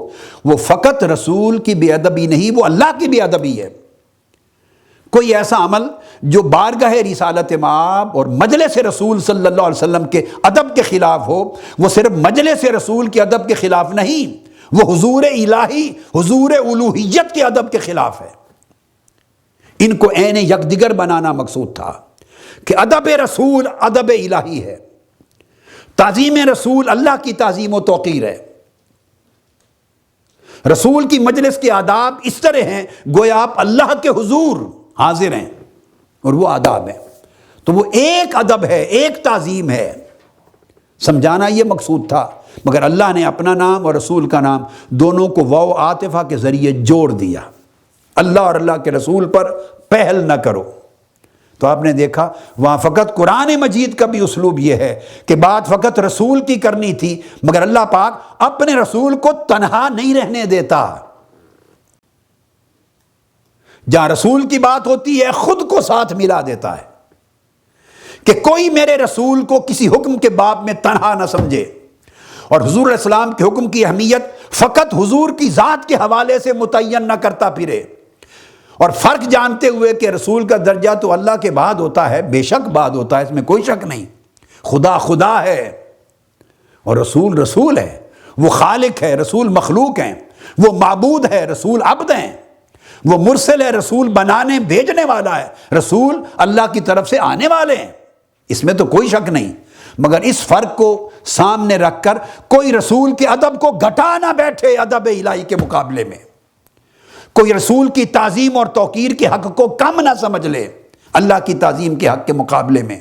وہ فقط رسول کی بے ادبی نہیں، وہ اللہ کی بے ادبی ہے۔ کوئی ایسا عمل جو بارگاہ رسالت مآب اور مجلس رسول صلی اللہ علیہ وسلم کے ادب کے خلاف ہو، وہ صرف مجلس رسول کے ادب کے خلاف نہیں، وہ حضور الہی، حضور الوہیت کے ادب کے خلاف ہے۔ ان کو عین یکدگر بنانا مقصود تھا کہ ادب رسول ادب الہی ہے، تعظیم رسول اللہ کی تعظیم و توقیر ہے۔ رسول کی مجلس کے آداب اس طرح ہیں گویا آپ اللہ کے حضور حاضر ہیں اور وہ آداب ہیں، تو وہ ایک ادب ہے، ایک تعظیم ہے، سمجھانا یہ مقصود تھا۔ مگر اللہ نے اپنا نام اور رسول کا نام دونوں کو واو عاطفہ کے ذریعے جوڑ دیا۔ اللہ اور اللہ کے رسول پر پہل نہ کرو۔ تو آپ نے دیکھا وہاں فقط قرآن مجید کا بھی اسلوب یہ ہے کہ بات فقط رسول کی کرنی تھی، مگر اللہ پاک اپنے رسول کو تنہا نہیں رہنے دیتا۔ جہاں رسول کی بات ہوتی ہے خود کو ساتھ ملا دیتا ہے کہ کوئی میرے رسول کو کسی حکم کے باب میں تنہا نہ سمجھے، اور حضور علیہ السلام کے حکم کی اہمیت فقط حضور کی ذات کے حوالے سے متعین نہ کرتا پھرے، اور فرق جانتے ہوئے کہ رسول کا درجہ تو اللہ کے بعد ہوتا ہے، بے شک بعد ہوتا ہے، اس میں کوئی شک نہیں۔ خدا خدا ہے اور رسول رسول ہے، وہ خالق ہے، رسول مخلوق ہیں، وہ معبود ہے، رسول عبد ہیں، وہ مرسل ہے، رسول بنانے بھیجنے والا ہے، رسول اللہ کی طرف سے آنے والے ہیں، اس میں تو کوئی شک نہیں۔ مگر اس فرق کو سامنے رکھ کر کوئی رسول کے ادب کو گھٹا نہ بیٹھے ادب الہی کے مقابلے میں، کوئی رسول کی تعظیم اور توقیر کے حق کو کم نہ سمجھ لے اللہ کی تعظیم کے حق کے مقابلے میں،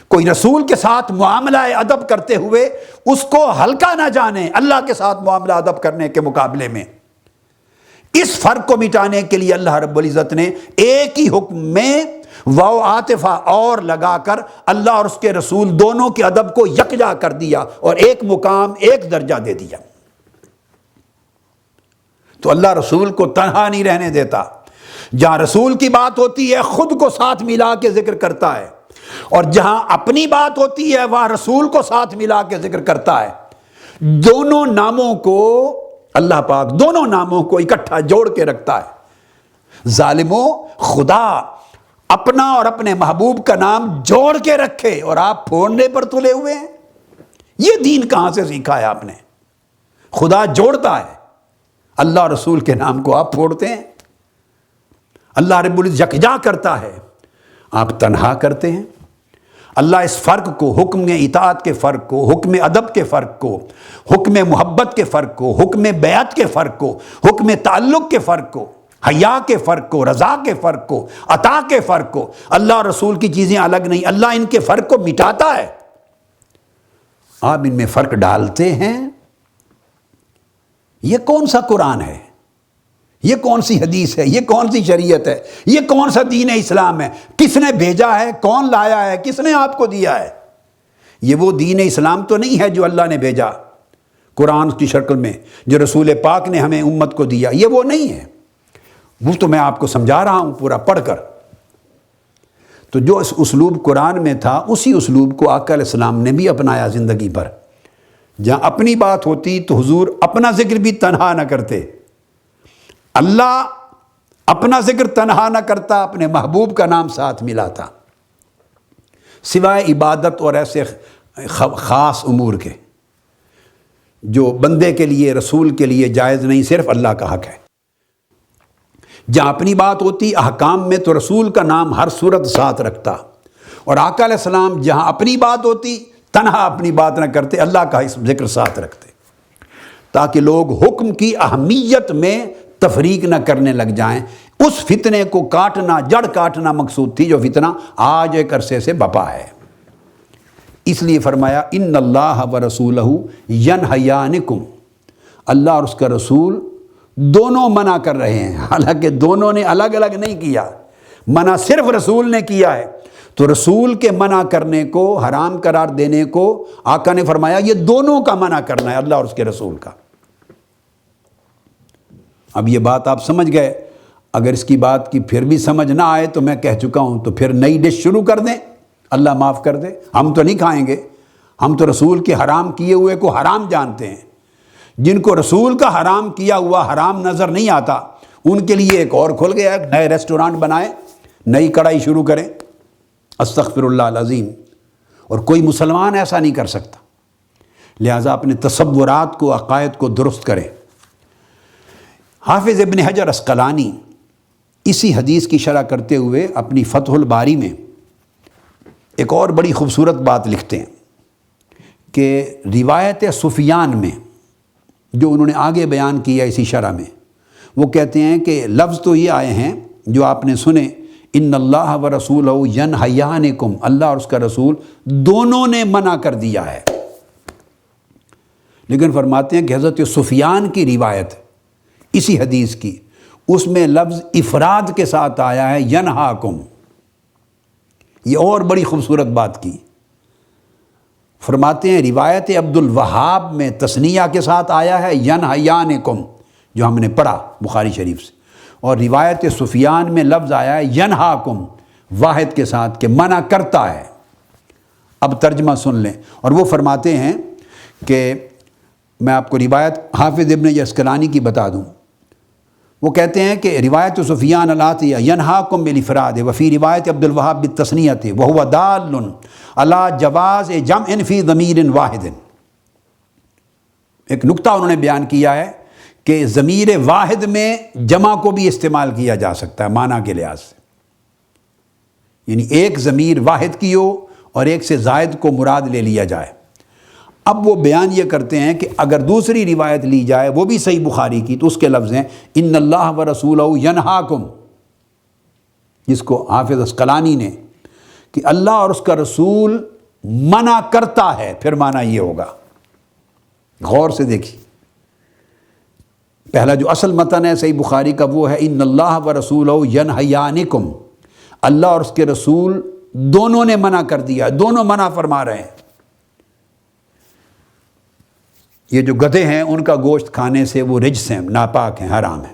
کوئی رسول کے ساتھ معاملہ ادب کرتے ہوئے اس کو ہلکا نہ جانے اللہ کے ساتھ معاملہ ادب کرنے کے مقابلے میں۔ اس فرق کو مٹانے کے لیے اللہ رب العزت نے ایک ہی حکم میں واو عاطفہ اور لگا کر اللہ اور اس کے رسول دونوں کے ادب کو یکجا کر دیا اور ایک مقام، ایک درجہ دے دیا۔ تو اللہ رسول کو تنہا نہیں رہنے دیتا، جہاں رسول کی بات ہوتی ہے خود کو ساتھ ملا کے ذکر کرتا ہے، اور جہاں اپنی بات ہوتی ہے وہاں رسول کو ساتھ ملا کے ذکر کرتا ہے۔ دونوں ناموں کو اللہ پاک دونوں ناموں کو اکٹھا جوڑ کے رکھتا ہے۔ ظالموں، خدا اپنا اور اپنے محبوب کا نام جوڑ کے رکھے اور آپ پھوڑنے پر تلے ہوئے ہیں، یہ دین کہاں سے سیکھا ہے آپ نے؟ خدا جوڑتا ہے، اللہ اور رسول کے نام کو آپ پھوڑتے ہیں۔ اللہ رب العزت یکجا کرتا ہے، آپ تنہا کرتے ہیں۔ اللہ اس فرق کو، حکم اطاعت کے فرق کو، حکم ادب کے فرق کو، حکم محبت کے فرق کو، حکم بیعت کے فرق کو، حکم تعلق کے فرق کو، حیا کے فرق کو، رضا کے فرق کو، عطا کے فرق کو، اللہ اور رسول کی چیزیں الگ نہیں، اللہ ان کے فرق کو مٹاتا ہے، آپ ان میں فرق ڈالتے ہیں۔ یہ کون سا قرآن ہے؟ یہ کون سی حدیث ہے؟ یہ کون سی شریعت ہے؟ یہ کون سا دین اسلام ہے؟ کس نے بھیجا ہے؟ کون لایا ہے؟ کس نے آپ کو دیا ہے؟ یہ وہ دین اسلام تو نہیں ہے جو اللہ نے بھیجا قرآن کی شکل میں، جو رسول پاک نے ہمیں امت کو دیا، یہ وہ نہیں ہے۔ وہ تو میں آپ کو سمجھا رہا ہوں پورا پڑھ کر۔ تو جو اس اسلوب قرآن میں تھا اسی اسلوب کو آقا علیہ السلام نے بھی اپنایا زندگی بھر۔ جہاں اپنی بات ہوتی تو حضور اپنا ذکر بھی تنہا نہ کرتے، اللہ اپنا ذکر تنہا نہ کرتا، اپنے محبوب کا نام ساتھ ملاتا، سوائے عبادت اور ایسے خاص امور کے جو بندے کے لیے، رسول کے لیے جائز نہیں، صرف اللہ کا حق ہے۔ جہاں اپنی بات ہوتی احکام میں تو رسول کا نام ہر صورت ساتھ رکھتا، اور آقا علیہ السلام جہاں اپنی بات ہوتی تنہا اپنی بات نہ کرتے، اللہ کا ذکر ساتھ رکھتے، تاکہ لوگ حکم کی اہمیت میں تفریق نہ کرنے لگ جائیں۔ اس فتنے کو کاٹنا، جڑ کاٹنا مقصود تھی، جو فتنہ آج ایک عرصے سے بپا ہے۔ اس لیے فرمایا ان اللہ ورسولہ ینہیانکم، اللہ اور اس کا رسول دونوں منع کر رہے ہیں، حالانکہ دونوں نے الگ الگ نہیں کیا، منع صرف رسول نے کیا ہے۔ تو رسول کے منع کرنے کو، حرام قرار دینے کو آقا نے فرمایا یہ دونوں کا منع کرنا ہے، اللہ اور اس کے رسول کا۔ اب یہ بات آپ سمجھ گئے، اگر اس کی بات کی پھر بھی سمجھ نہ آئے تو میں کہہ چکا ہوں، تو پھر نئی ڈش شروع کر دیں، اللہ معاف کر دے۔ ہم تو نہیں کھائیں گے، ہم تو رسول کے حرام کیے ہوئے کو حرام جانتے ہیں۔ جن کو رسول کا حرام کیا ہوا حرام نظر نہیں آتا، ان کے لیے ایک اور کھل گیا، ایک نئے ریسٹورانٹ بنائیں، نئی کڑھائی شروع کریں، استغفر اللہ العظیم۔ اور کوئی مسلمان ایسا نہیں کر سکتا، لہٰذا اپنے تصورات کو، عقائد کو درست کریں۔ حافظ ابن حجر عسقلانی اسی حدیث کی شرح کرتے ہوئے اپنی فتح الباری میں ایک اور بڑی خوبصورت بات لکھتے ہیں کہ روایت سفیان میں جو انہوں نے آگے بیان کیا اسی شرح میں، وہ کہتے ہیں کہ لفظ تو یہ آئے ہیں جو آپ نے سنے، ان اللہ و رسولہ ینہیانکم، اللہ اور اس کا رسول دونوں نے منع کر دیا ہے، لیکن فرماتے ہیں کہ حضرت سفیان کی روایت اسی حدیث کی، اس میں لفظ افراد کے ساتھ آیا ہے ینہاکم۔ یہ اور بڑی خوبصورت بات کی، فرماتے ہیں روایت عبد الوہاب میں تثنیہ کے ساتھ آیا ہے ینہیانکم، جو ہم نے پڑھا بخاری شریف سے، اور روایت سفیان میں لفظ آیا ہے ینہاکم واحد کے ساتھ کہ منع کرتا ہے۔ اب ترجمہ سن لیں، اور وہ فرماتے ہیں کہ میں آپ کو روایت حافظ ابن عسقلانی کی بتا دوں، وہ کہتے ہیں کہ روایت سفیان الاتیہ ینہاکم بالافراد وفی روایت عبد الوہاب بالتثنیۃ وہو دال علی جواز جمع فی ضمیر واحد۔ ایک نکتہ انہوں نے بیان کیا ہے کہ ضمیر واحد میں جمع کو بھی استعمال کیا جا سکتا ہے معنی کے لحاظ سے، یعنی ایک ضمیر واحد کی ہو اور ایک سے زائد کو مراد لے لیا جائے۔ اب وہ بیان یہ کرتے ہیں کہ اگر دوسری روایت لی جائے وہ بھی صحیح بخاری کی، تو اس کے لفظ ہیں ان اللہ و رسولہ ینہاکم، جس کو حافظ عسقلانی نے کہ اللہ اور اس کا رسول منع کرتا ہے، پھر معنی یہ ہوگا، غور سے دیکھیے۔ پہلا جو اصل متن ہے صحیح بخاری کا وہ ہے ان اللہ و رسولہ ینہیانکم، اللہ اور اس کے رسول دونوں نے منع کر دیا، دونوں منع فرما رہے ہیں۔ یہ جو گدھے ہیں ان کا گوشت کھانے سے وہ رجس ہیں، ناپاک ہیں، حرام ہیں۔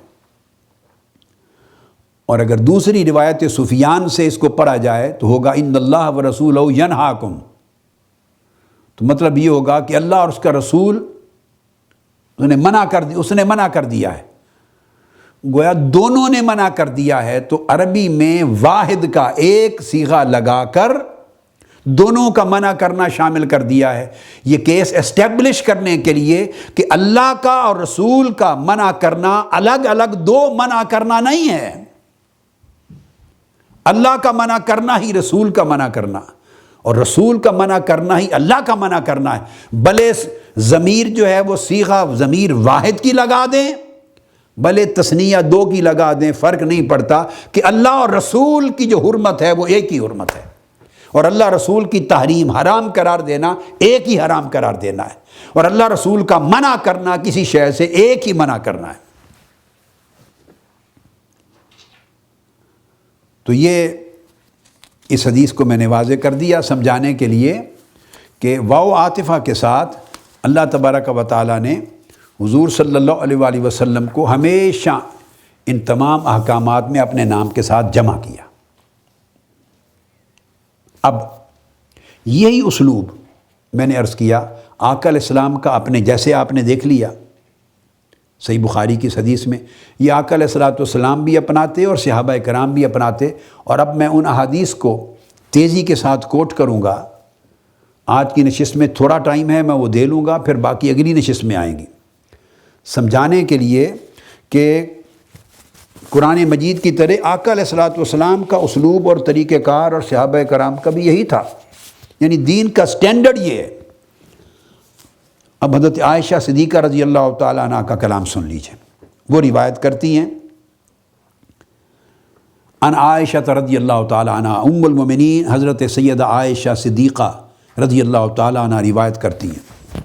اور اگر دوسری روایت سفیان سے اس کو پڑھا جائے تو ہوگا ان اللہ و رسولہ ینہاکم، تو مطلب یہ ہوگا کہ اللہ اور اس کا رسول اس نے منع کر دیا ہے، گویا دونوں نے منع کر دیا ہے۔ تو عربی میں واحد کا ایک صیغہ لگا کر دونوں کا منع کرنا شامل کر دیا ہے، یہ کیس اسٹیبلش کرنے کے لیے کہ اللہ کا اور رسول کا منع کرنا الگ الگ دو منع کرنا نہیں ہے، اللہ کا منع کرنا ہی رسول کا منع کرنا، اور رسول کا منع کرنا ہی اللہ کا منع کرنا ہے۔ بھلے ضمیر جو ہے وہ صیغہ ضمیر واحد کی لگا دیں، بھلے تثنیہ دو کی لگا دیں، فرق نہیں پڑتا کہ اللہ اور رسول کی جو حرمت ہے وہ ایک ہی حرمت ہے، اور اللہ رسول کی تحریم حرام قرار دینا ایک ہی حرام قرار دینا ہے، اور اللہ رسول کا منع کرنا کسی شے سے ایک ہی منع کرنا ہے۔ تو یہ اس حدیث کو میں نے واضح کر دیا سمجھانے کے لیے کہ واو عاطفہ کے ساتھ اللہ تبارک و تعالیٰ نے حضور صلی اللہ علیہ وآلہ وسلم کو ہمیشہ ان تمام احکامات میں اپنے نام کے ساتھ جمع کیا۔ اب یہی اسلوب میں نے عرض کیا آقا علیہ السلام کا اپنے، جیسے آپ نے دیکھ لیا صحیح بخاری کی اس حدیث میں، یہ آقا علیہ السلام بھی اپناتے اور صحابہ کرام بھی اپناتے، اور اب میں ان احادیث کو تیزی کے ساتھ کوٹ کروں گا۔ آج کی نشست میں تھوڑا ٹائم ہے، میں وہ دے لوں گا، پھر باقی اگلی نشست میں آئیں گی، سمجھانے کے لیے کہ قرآن مجید کی طرح آقا علیہ السلام کا اسلوب اور طریقہ کار اور صحابہ کرام کا بھی یہی تھا، یعنی دین کا سٹینڈرڈ یہ ہے۔ اب حضرت عائشہ صدیقہ رضی اللہ تعالیٰ عنہ کا کلام سن لیجئے، وہ روایت کرتی ہیں ان عائشہ رضی اللہ تعالیٰ عنہ، ام المومنین حضرت سیدہ عائشہ صدیقہ رضی اللہ تعالیٰ عنہ روایت کرتی ہیں،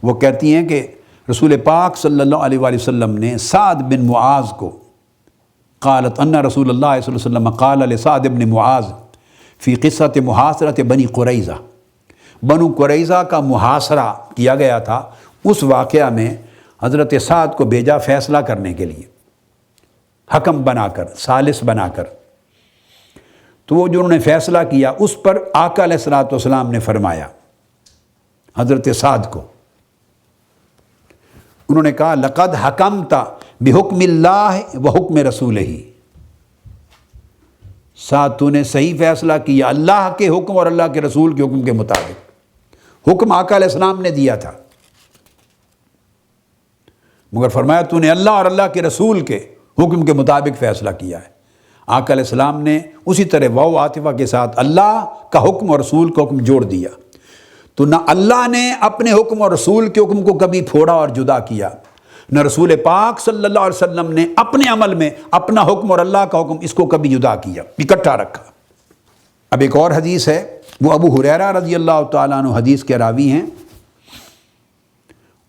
وہ کہتی ہیں کہ رسول پاک صلی اللہ علیہ وآلہ وسلم نے سعد بن معاذ کو قالت ان رسول اللہ صلی اللہ علیہ وسلم قال لسعد بن معاذ فی قصۃ محاصرۃ بنی قریظہ، بنو قریظہ کا محاصرہ کیا گیا تھا، اس واقعہ میں حضرت سعد کو بھیجا فیصلہ کرنے کے لیے حکم بنا کر، ثالث بنا کر۔ تو وہ جو انہوں نے فیصلہ کیا اس پر آقا علیہ الصلوۃ والسلام نے فرمایا حضرت سعد کو، انہوں نے کہا لقد حکمت بحکم اللہ و حکم رسولہ، سعد تو نے صحیح فیصلہ کیا اللہ کے حکم اور اللہ کے رسول کے حکم کے مطابق۔ حکم آقا علیہ السلام نے دیا تھا، مگر فرمایا تو نے اللہ اور اللہ کے رسول کے حکم کے مطابق فیصلہ کیا ہے۔ آقا علیہ السلام نے اسی طرح واو عاطفہ کے ساتھ اللہ کا حکم اور رسول کا حکم جوڑ دیا۔ تو نہ اللہ نے اپنے حکم اور رسول کے حکم کو کبھی پھوڑا اور جدا کیا، نہ رسول پاک صلی اللہ علیہ وسلم نے اپنے عمل میں اپنا حکم اور اللہ کا حکم اس کو کبھی جدا کیا، اکٹھا رکھا۔ اب ایک اور حدیث ہے، وہ ابو ہریرہ رضی اللہ تعالیٰ عنہ حدیث کے راوی ہیں،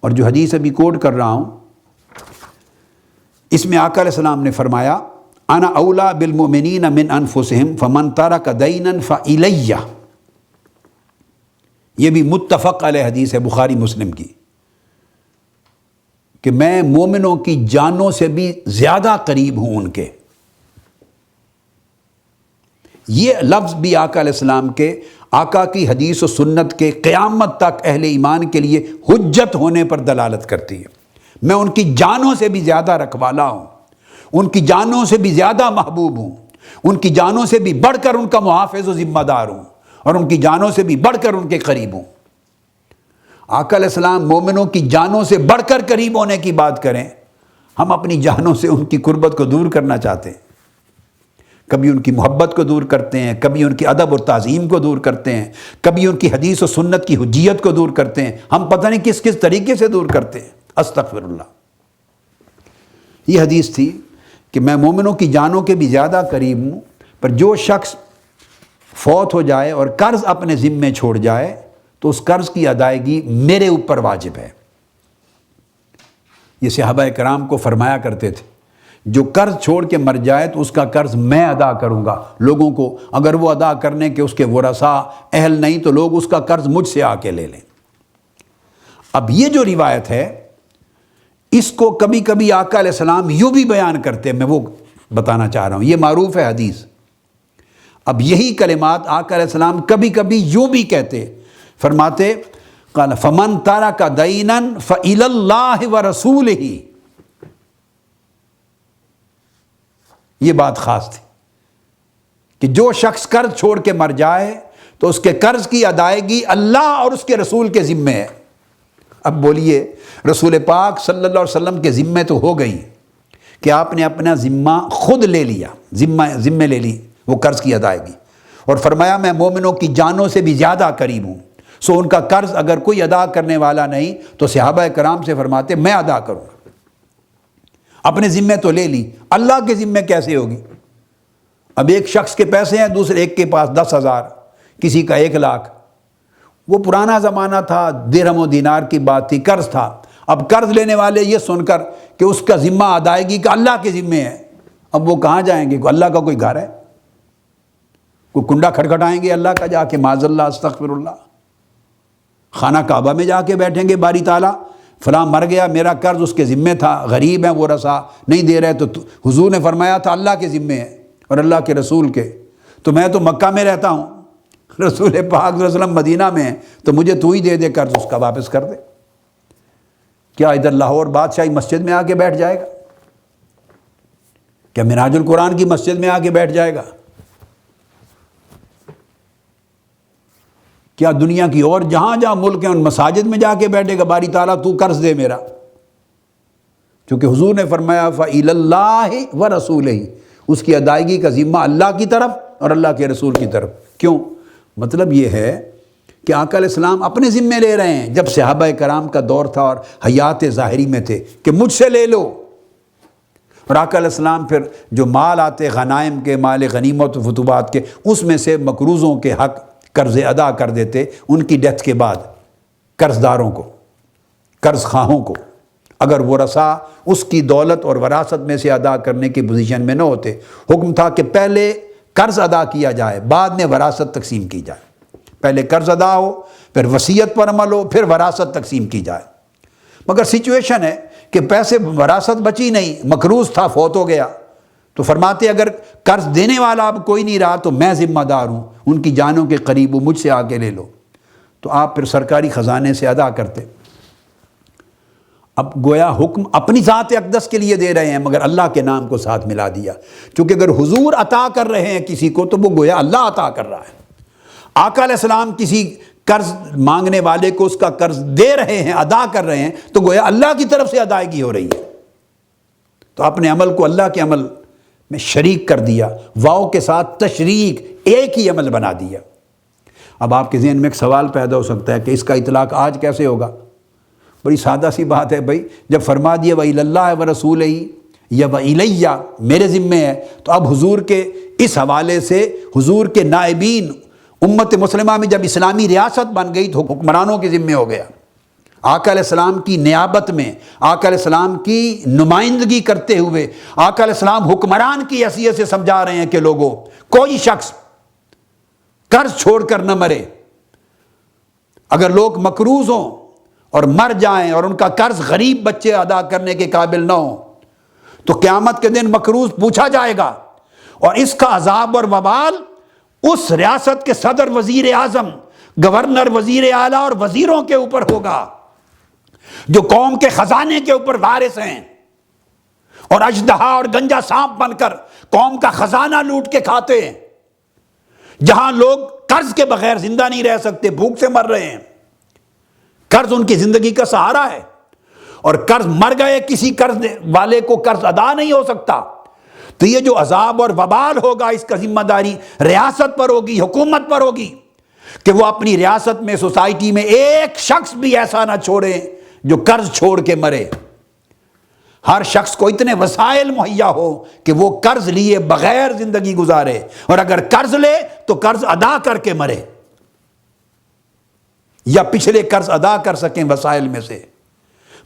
اور جو حدیث ابھی کوٹ کر رہا ہوں اس میں آقا علیہ السلام نے فرمایا انا اولا بالمؤمنین من انفسہم فمن ترک دینا فالیہ، یہ بھی متفق علیہ حدیث ہے بخاری مسلم کی، کہ میں مومنوں کی جانوں سے بھی زیادہ قریب ہوں ان کے۔ یہ لفظ بھی آقا علیہ السلام کے، آقا کی حدیث و سنت کے قیامت تک اہل ایمان کے لیے حجت ہونے پر دلالت کرتی ہے۔ میں ان کی جانوں سے بھی زیادہ رکھوالا ہوں، ان کی جانوں سے بھی زیادہ محبوب ہوں، ان کی جانوں سے بھی بڑھ کر ان کا محافظ و ذمہ دار ہوں، اور ان کی جانوں سے بھی بڑھ کر ان کے قریب ہوں۔ آقا علیہ السلام مومنوں کی جانوں سے بڑھ کر قریب ہونے کی بات کریں، ہم اپنی جانوں سے ان کی قربت کو دور کرنا چاہتے ہیں، کبھی ان کی محبت کو دور کرتے ہیں، کبھی ان کی ادب اور تعظیم کو دور کرتے ہیں، کبھی ان کی حدیث و سنت کی حجیت کو دور کرتے ہیں، ہم پتہ نہیں کس کس طریقے سے دور کرتے ہیں، استغفر اللہ۔ یہ حدیث تھی کہ میں مومنوں کی جانوں کے بھی زیادہ قریب ہوں، پر جو شخص فوت ہو جائے اور قرض اپنے ذمے چھوڑ جائے تو اس قرض کی ادائیگی میرے اوپر واجب ہے۔ یہ صحابہ کرام کو فرمایا کرتے تھے، جو قرض چھوڑ کے مر جائے تو اس کا قرض میں ادا کروں گا لوگوں کو، اگر وہ ادا کرنے کے اس کے ورثاء اہل نہیں تو لوگ اس کا قرض مجھ سے آ کے لے لیں۔ اب یہ جو روایت ہے اس کو کبھی کبھی آقا علیہ السلام یوں بھی بیان کرتے ہیں، میں وہ بتانا چاہ رہا ہوں، یہ معروف ہے حدیث۔ اب یہی کلمات آقا علیہ السلام کبھی کبھی یوں بھی کہتے، فرماتے قال فمن ترک دینا فإلی اللہ ورسولہ، یہ بات خاص تھی کہ جو شخص قرض چھوڑ کے مر جائے تو اس کے قرض کی ادائیگی اللہ اور اس کے رسول کے ذمے ہے۔ اب بولیے رسول پاک صلی اللہ علیہ وسلم کے ذمے تو ہو گئی کہ آپ نے اپنا ذمہ خود لے لیا، ذمے لے لی وہ قرض کی ادائیگی، اور فرمایا میں مومنوں کی جانوں سے بھی زیادہ قریب ہوں، سو ان کا قرض اگر کوئی ادا کرنے والا نہیں تو صحابہ کرام سے فرماتے میں ادا کروں گا۔ اپنے ذمے تو لے لی، اللہ کے ذمے کیسے ہوگی؟ اب ایک شخص کے پیسے ہیں، دوسرے ایک کے پاس 10,000، کسی کا 1,00,000، وہ پرانا زمانہ تھا، درہم و دینار کی بات تھی، قرض تھا۔ اب قرض لینے والے یہ سن کر کہ اس کا ذمہ ادائیگی کا اللہ کے ذمے ہے، اب وہ کہاں جائیں گے؟ اللہ کا کوئی گھر ہے؟ کوئی کنڈا کھٹکھٹائیں گے اللہ کا جا کے؟ معاذ اللہ، استغفر اللہ۔ خانہ کعبہ میں جا کے بیٹھیں گے باری تعالیٰ، فلاں مر گیا، میرا قرض اس کے ذمے تھا، غریب ہیں وہ رسا نہیں دے رہے، تو حضور نے فرمایا تھا اللہ کے ذمے ہے اور اللہ کے رسول کے، تو میں تو مکہ میں رہتا ہوں، رسول پاک صلی اللہ علیہ وسلم مدینہ میں ہے، تو مجھے تو ہی دے دے قرض، اس کا واپس کر دے۔ کیا ادھر لاہور بادشاہی مسجد میں آ کے بیٹھ جائے گا؟ کیا منہاج القرآن کی مسجد میں آ کے بیٹھ جائے گا؟ کیا دنیا کی اور جہاں جہاں ملک ہیں ان مساجد میں جا کے بیٹھے گا باری تعالیٰ تو قرض دے میرا؟ چونکہ حضور نے فرمایا فإلی اللہ ورسولہ، اس کی ادائیگی کا ذمہ اللہ کی طرف اور اللہ کے رسول کی طرف۔ کیوں؟ مطلب یہ ہے کہ آقا علیہ السلام اپنے ذمے لے رہے ہیں، جب صحابہ کرام کا دور تھا اور حیات ظاہری میں تھے کہ مجھ سے لے لو، اور آقا علیہ السلام پھر جو مال آتے غنائم کے، مال غنیمت و فتوحات کے، اس میں سے مقروضوں کے حق قرض ادا کر دیتے ان کی ڈیتھ کے بعد، قرض داروں کو، قرض خواہوں کو۔ اگر وہ رسا اس کی دولت اور وراثت میں سے ادا کرنے کی پوزیشن میں نہ ہوتے، حکم تھا کہ پہلے قرض ادا کیا جائے، بعد میں وراثت تقسیم کی جائے، پہلے قرض ادا ہو، پھر وصیت پر عمل ہو، پھر وراثت تقسیم کی جائے۔ مگر سچویشن ہے کہ پیسے وراثت بچی نہیں، مقروض تھا، فوت ہو گیا، تو فرماتے اگر قرض دینے والا اب کوئی نہیں رہا تو میں ذمہ دار ہوں، ان کی جانوں کے قریب ہوں، مجھ سے آ کے لے لو۔ تو آپ پھر سرکاری خزانے سے ادا کرتے۔ اب گویا حکم اپنی ذات اقدس کے لیے دے رہے ہیں مگر اللہ کے نام کو ساتھ ملا دیا، کیونکہ اگر حضور عطا کر رہے ہیں کسی کو تو وہ گویا اللہ عطا کر رہا ہے۔ آقا علیہ السلام کسی قرض مانگنے والے کو اس کا قرض دے رہے ہیں، ادا کر رہے ہیں، تو گویا اللہ کی طرف سے ادائیگی ہو رہی ہے۔ تو اپنے عمل کو اللہ کے عمل میں شریک کر دیا، واو کے ساتھ تشریک، ایک ہی عمل بنا دیا۔ اب آپ کے ذہن میں ایک سوال پیدا ہو سکتا ہے کہ اس کا اطلاق آج کیسے ہوگا؟ بڑی سادہ سی بات ہے بھائی، جب فرما دیا وَإِلَى اللَّهِ وَرَسُولِهِ یا وَإِلَيَّ میرے ذمے ہے، تو اب حضور کے اس حوالے سے حضور کے نائبین امت مسلمہ میں جب اسلامی ریاست بن گئی تو حکمرانوں کے ذمے ہو گیا۔ آقا علیہ السلام کی نیابت میں، آقا علیہ السلام کی نمائندگی کرتے ہوئے آقا علیہ السلام حکمران کی حیثیت سے سمجھا رہے ہیں کہ لوگوں، کوئی شخص قرض چھوڑ کر نہ مرے۔ اگر لوگ مقروض ہوں اور مر جائیں اور ان کا قرض غریب بچے ادا کرنے کے قابل نہ ہوں تو قیامت کے دن مقروض پوچھا جائے گا، اور اس کا عذاب اور وبال اس ریاست کے صدر، وزیر اعظم، گورنر، وزیر اعلیٰ اور وزیروں کے اوپر ہوگا جو قوم کے خزانے کے اوپر وارث ہیں اور اژدہا اور گنجا سانپ بن کر قوم کا خزانہ لوٹ کے کھاتے ہیں۔ جہاں لوگ قرض کے بغیر زندہ نہیں رہ سکتے، بھوک سے مر رہے ہیں، قرض ان کی زندگی کا سہارا ہے، اور قرض مر گئے، کسی قرض والے کو قرض ادا نہیں ہو سکتا، تو یہ جو عذاب اور وبال ہوگا اس کا ذمہ داری ریاست پر ہوگی، حکومت پر ہوگی کہ وہ اپنی ریاست میں، سوسائٹی میں ایک شخص بھی ایسا نہ چھوڑے جو قرض چھوڑ کے مرے۔ ہر شخص کو اتنے وسائل مہیا ہو کہ وہ قرض لیے بغیر زندگی گزارے، اور اگر قرض لے تو قرض ادا کر کے مرے، یا پچھلے قرض ادا کر سکیں وسائل میں سے۔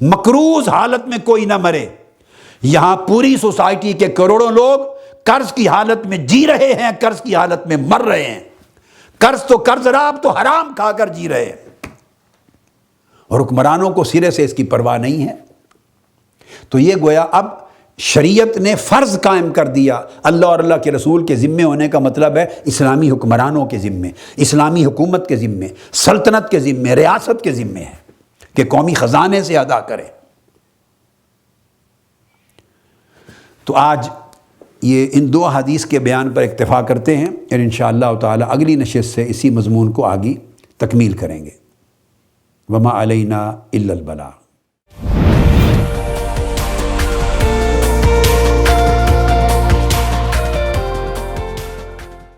مقروض حالت میں کوئی نہ مرے۔ یہاں پوری سوسائٹی کے کروڑوں لوگ قرض کی حالت میں جی رہے ہیں، قرض کی حالت میں مر رہے ہیں۔ قرض تو قرض رہا، اب تو حرام کھا کر جی رہے ہیں، اور حکمرانوں کو سرے سے اس کی پرواہ نہیں ہے۔ تو یہ گویا اب شریعت نے فرض قائم کر دیا۔ اللہ اور اللہ کے رسول کے ذمے ہونے کا مطلب ہے اسلامی حکمرانوں کے ذمے، اسلامی حکومت کے ذمے، سلطنت کے ذمے، ریاست کے ذمے ہے کہ قومی خزانے سے ادا کرے۔ تو آج یہ ان دو حدیث کے بیان پر اکتفا کرتے ہیں، اور انشاءاللہ تعالی اگلی نشست سے اسی مضمون کو آگے تکمیل کریں گے۔ وما علینا الا البلاغ۔